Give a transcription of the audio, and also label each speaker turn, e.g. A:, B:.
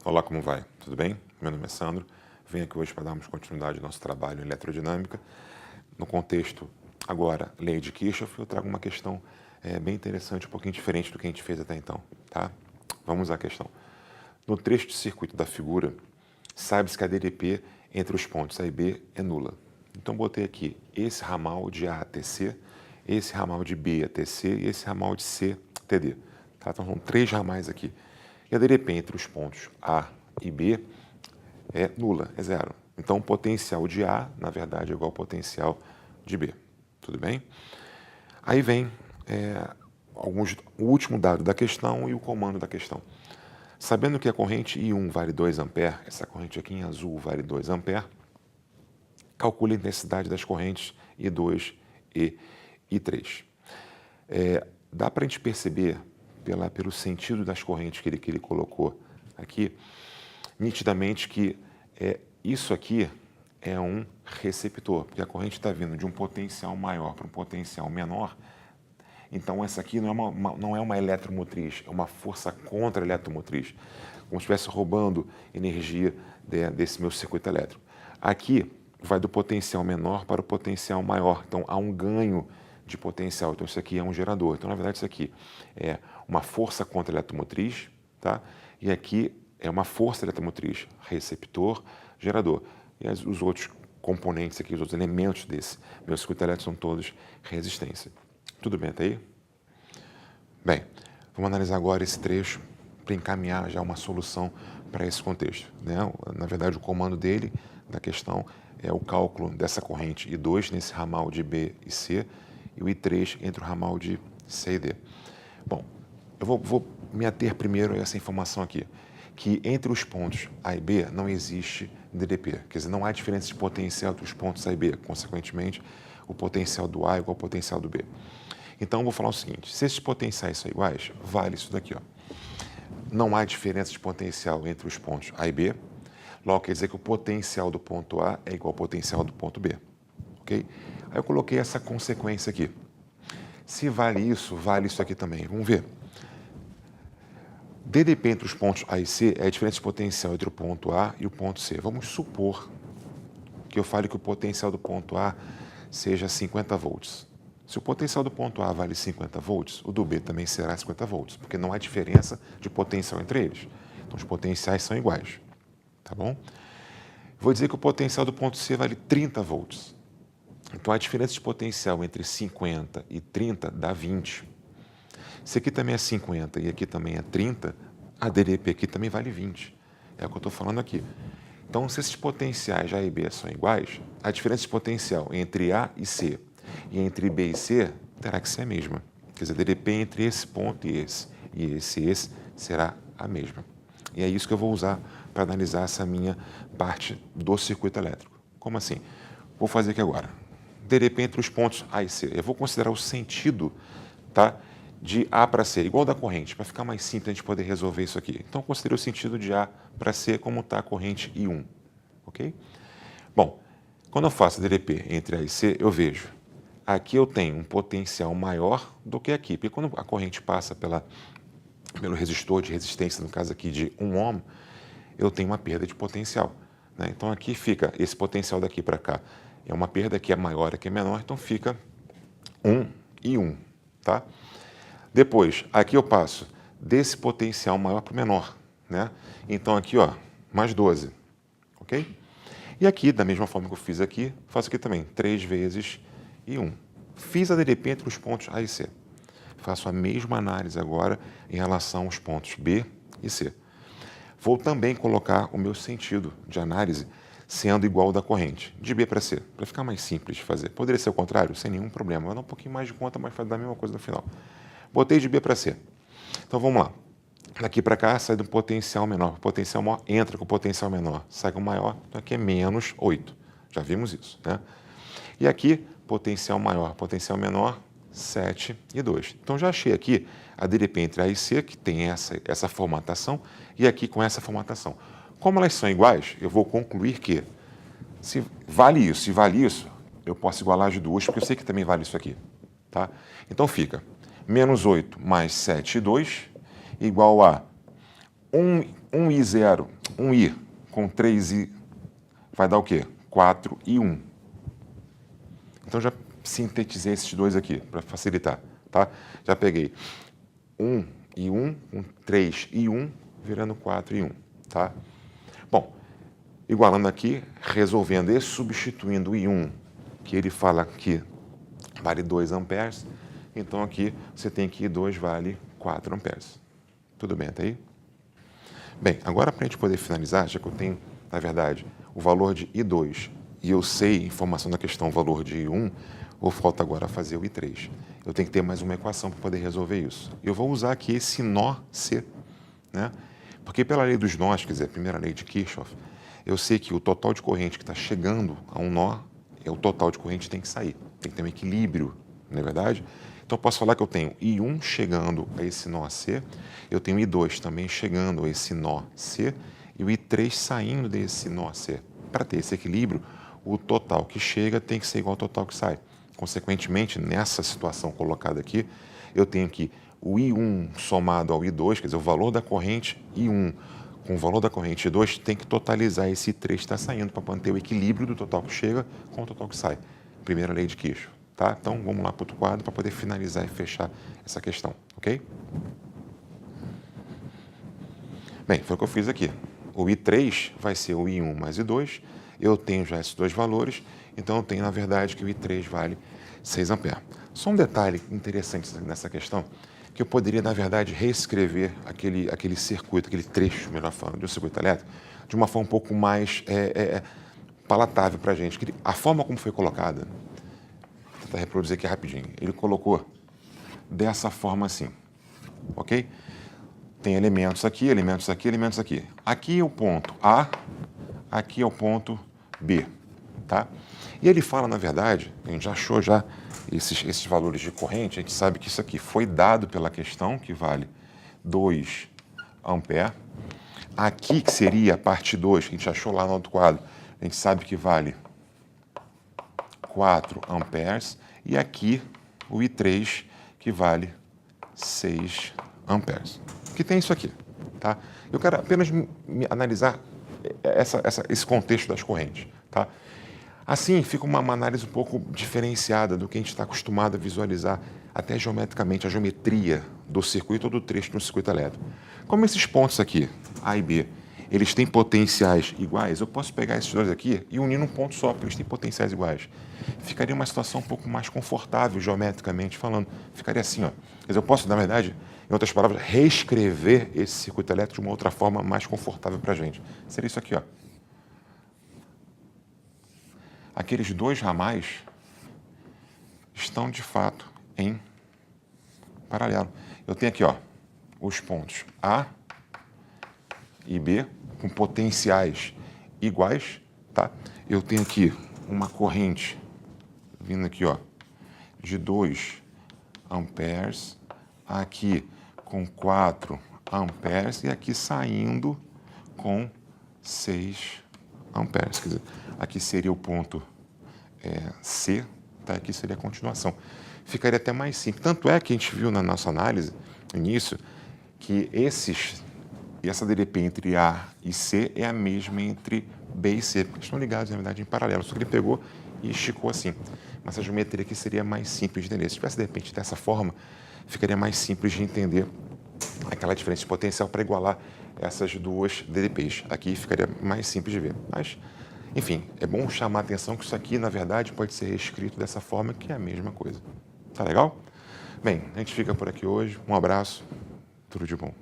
A: Olá, como vai? Tudo bem? Meu nome é Sandro. Venho aqui hoje para darmos continuidade ao nosso trabalho em eletrodinâmica. No contexto, agora, lei de Kirchhoff, eu trago uma questão bem interessante, um pouquinho diferente do que a gente fez até então. Tá? Vamos à questão. No trecho de circuito da figura, sabe-se que a DDP entre os pontos A e B é nula. Então, botei aqui esse ramal de A até C, esse ramal de B até C e esse ramal de C até D. Tá? Então, são três ramais aqui. E a DDP entre os pontos A e B é nula, é zero. Então, o potencial de A, na verdade, é igual ao potencial de B. Tudo bem? Aí vem o último dado da questão e o comando da questão. Sabendo que a corrente I1 vale 2 A, essa corrente aqui em azul vale 2 A, calcule a intensidade das correntes I2 e I3. Dá para a gente perceber, pelo sentido das correntes que ele colocou aqui, nitidamente que isso aqui é um receptor, porque a corrente está vindo de um potencial maior para um potencial menor. Então, essa aqui não é uma eletromotriz, é uma força contra-eletromotriz, como se estivesse roubando energia desse meu circuito elétrico. Aqui vai do potencial menor para o potencial maior, então há um ganho de potencial. Então, isso aqui é um gerador. Então, na verdade, isso aqui é uma força contra-eletromotriz, tá? E aqui é uma força eletromotriz, receptor, gerador. E os outros componentes aqui, os outros elementos desse meu circuito elétrico são todos resistência. Tudo bem até aí? Bem, vamos analisar agora esse trecho para encaminhar já uma solução para esse contexto, né? Na verdade, o comando dele, da questão, é o cálculo dessa corrente I2 nesse ramal de B e C e o I3 entre o ramal de C e D. Bom, eu vou me ater primeiro a essa informação aqui, que entre os pontos A e B não existe DDP, quer dizer, não há diferença de potencial entre os pontos A e B, consequentemente, o potencial do A é igual ao potencial do B. Então, eu vou falar o seguinte, se esses potenciais são iguais, vale isso daqui, ó. Não há diferença de potencial entre os pontos A e B, logo quer dizer que o potencial do ponto A é igual ao potencial do ponto B, ok? Aí eu coloquei essa consequência aqui. Se vale isso aqui também. Vamos ver. DDP entre os pontos A e C é a diferença de potencial entre o ponto A e o ponto C. Vamos supor que eu fale que o potencial do ponto A seja 50 volts. Se o potencial do ponto A vale 50 volts, o do B também será 50 volts, porque não há diferença de potencial entre eles. Então, os potenciais são iguais, tá bom? Vou dizer que o potencial do ponto C vale 30 volts. Então, a diferença de potencial entre 50 e 30 dá 20. Se aqui também é 50 e aqui também é 30, a DDP aqui também vale 20. É o que eu estou falando aqui. Então, se esses potenciais A e B são iguais, a diferença de potencial entre A e C e entre B e C terá que ser a mesma. Quer dizer, a DDP entre esse ponto e esse será a mesma. E é isso que eu vou usar para analisar essa minha parte do circuito elétrico. Como assim? Vou fazer aqui agora. DDP entre os pontos A e C. Eu vou considerar o sentido, tá, de A para C, igual da corrente, para ficar mais simples a gente poder resolver isso aqui. Então, eu considerei o sentido de A para C como está a corrente I1. Ok? Bom, quando eu faço DDP entre A e C, eu vejo aqui eu tenho um potencial maior do que aqui, porque quando a corrente passa pelo resistor de resistência, no caso aqui de 1 ohm, eu tenho uma perda de potencial, né? Então aqui fica, esse potencial daqui para cá é uma perda que é maior, aqui é menor, então fica 1 e 1, tá? Depois, aqui eu passo desse potencial maior para o menor, né? Então aqui, ó, mais 12, ok? E aqui, da mesma forma que eu fiz aqui, faço aqui também, 3 vezes I1. Fiz a DDP entre os pontos A e C. Faço a mesma análise agora em relação aos pontos B e C. Vou também colocar o meu sentido de análise sendo igual ao da corrente, de B para C, para ficar mais simples de fazer. Poderia ser o contrário? Sem nenhum problema. Vai dar um pouquinho mais de conta, mas vai dar a mesma coisa no final. Botei de B para C. Então, vamos lá. Daqui para cá, sai do potencial menor. O potencial maior entra com o potencial menor. Sai com o maior, então aqui é menos 8. Já vimos isso, né? E aqui, potencial maior, potencial menor, 7 e 2. Então, já achei aqui a DDP entre A e C, que tem essa formatação, e aqui com essa formatação. Como elas são iguais, eu vou concluir que se vale isso, eu posso igualar as duas, porque eu sei que também vale isso aqui. Tá? Então, fica menos 8 mais 7 e 2 igual a 1 1i0, 1i com 3i vai dar o quê? 4i1. Então, já sintetizei esses dois aqui, para facilitar, tá? Já peguei 1i1 com 3i1, virando 4i1, tá? Bom, igualando aqui, resolvendo e substituindo o i1, que ele fala que vale 2 amperes, então aqui você tem que i2 vale 4 amperes. Tudo bem até aí? Bem, agora para a gente poder finalizar, já que eu tenho, na verdade, o valor de i2 e eu sei informação da questão, o valor de i1, ou falta agora fazer o i3. Eu tenho que ter mais uma equação para poder resolver isso. Eu vou usar aqui esse nó C, né? Porque pela lei dos nós, quer dizer, a primeira lei de Kirchhoff, eu sei que o total de corrente que está chegando a um nó, o total de corrente tem que sair. Tem que ter um equilíbrio, não é verdade? Então, eu posso falar que eu tenho I1 chegando a esse nó C, eu tenho I2 também chegando a esse nó C e o I3 saindo desse nó C. Para ter esse equilíbrio, o total que chega tem que ser igual ao total que sai. Consequentemente, nessa situação colocada aqui, eu tenho que o I1 somado ao I2, quer dizer, o valor da corrente I1 com o valor da corrente I2 tem que totalizar esse I3 que está saindo para manter o equilíbrio do total que chega com o total que sai. Primeira lei de Kirchhoff. Tá? Então, vamos lá para outro quadro para poder finalizar e fechar essa questão, ok? Bem, foi o que eu fiz aqui. O I3 vai ser o I1 mais I2, eu tenho já esses dois valores, então eu tenho, na verdade, que o I3 vale 6 amperes. Só um detalhe interessante nessa questão, que eu poderia, na verdade, reescrever aquele circuito, aquele trecho, melhor falando, de um circuito elétrico, de uma forma um pouco mais palatável para a gente. A forma como foi colocada, vou tentar reproduzir aqui rapidinho, ele colocou dessa forma assim, ok? Tem elementos aqui, elementos aqui, elementos aqui. Aqui é o ponto A, aqui é o ponto B, tá? E ele fala, na verdade, a gente já achou já esses valores de corrente, a gente sabe que isso aqui foi dado pela questão, que vale 2 amperes. Aqui, que seria a parte 2, que a gente achou lá no outro quadro, a gente sabe que vale 4 amperes. E aqui, o I3, que vale 6 amperes. Que tem isso aqui, tá? Eu quero apenas analisar esse contexto das correntes, tá? Assim, fica uma análise um pouco diferenciada do que a gente está acostumado a visualizar, até geometricamente, a geometria do circuito ou do trecho de um circuito elétrico. Como esses pontos aqui, A e B, eles têm potenciais iguais, eu posso pegar esses dois aqui e unir num ponto só, porque eles têm potenciais iguais. Ficaria uma situação um pouco mais confortável, geometricamente falando. Ficaria assim, ó. Quer dizer, eu posso, na verdade, em outras palavras, reescrever esse circuito elétrico de uma outra forma mais confortável para a gente. Seria isso aqui, ó. Aqueles dois ramais estão, de fato, em paralelo. Eu tenho aqui, ó, os pontos A e B com potenciais iguais, tá? Eu tenho aqui uma corrente vindo aqui, ó, de 2 amperes, aqui com 4 amperes e aqui saindo com 6 amperes. Quer dizer, aqui seria o ponto C, tá? Aqui seria a continuação. Ficaria até mais simples. Tanto é que a gente viu na nossa análise, no início, que essa DDP entre A e C é a mesma entre B e C, porque estão ligados, na verdade, em paralelo. Só que ele pegou e esticou assim. Mas a geometria aqui seria mais simples de entender. Se tivesse, de repente, dessa forma, ficaria mais simples de entender aquela diferença de potencial para igualar essas duas DDPs. Aqui ficaria mais simples de ver. Mas, enfim, é bom chamar a atenção que isso aqui, na verdade, pode ser reescrito dessa forma, que é a mesma coisa. Tá legal? Bem, a gente fica por aqui hoje. Um abraço. Tudo de bom.